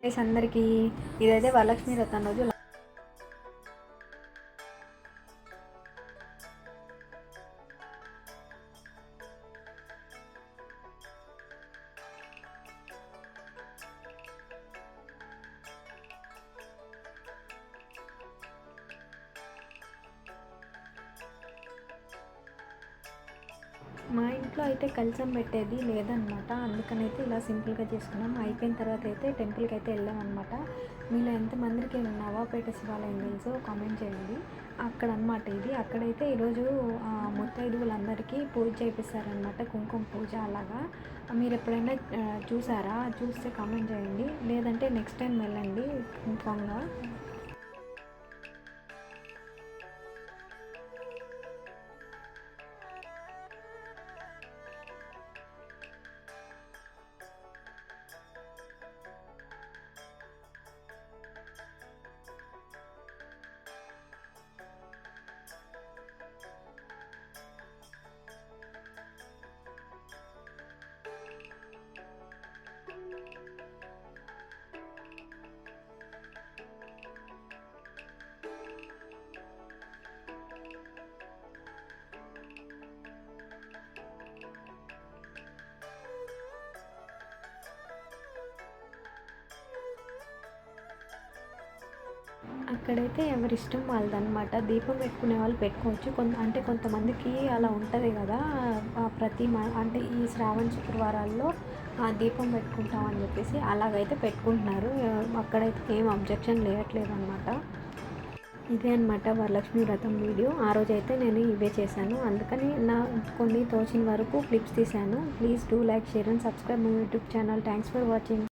అందరికీ ఇదైతే వరలక్ష్మి వ్రతం రోజు మా ఇంట్లో అయితే కలశం పెట్టేది లేదనమాట. అందుకనైతే ఇలా సింపుల్గా చేసుకున్నాం. అయిపోయిన తర్వాత అయితే టెంపుల్కి అయితే వెళ్ళామన్నమాట. మీలో ఎంతమందికి నవాబేట శివాలయం తెలుసో కామెంట్ చేయండి. అక్కడ అనమాట ఇది. అక్కడైతే ఈరోజు ముత్తైదువులందరికీ పూజ చేపిస్తారనమాట, కుంకుమ పూజ అలాగా. మీరు ఎప్పుడైనా చూసారా? చూస్తే కామెంట్ చేయండి, లేదంటే నెక్స్ట్ టైం వెళ్ళండి కన్ఫామ్గా. అక్కడైతే ఎవరిష్టం వాళ్ళదనమాట. దీపం పెట్టుకునే వాళ్ళు పెట్టుకోవచ్చు. కొంతమందికి అలా ఉంటుంది కదా, ప్రతి అంటే ఈ శ్రావణ శుక్రవారాల్లో దీపం పెట్టుకుంటామని చెప్పేసి అలాగైతే పెట్టుకుంటున్నారు. అక్కడైతే ఏం అబ్జెక్షన్ లేయట్లేదు అనమాట. ఇదే అనమాట వరలక్ష్మి వ్రతం వీడియో. ఆ రోజైతే నేను ఇవే చేశాను, అందుకని నా కొన్ని తోచిన వరకు క్లిప్స్ తీశాను. Please do like, share and subscribe my YouTube channel. Thanks for watching.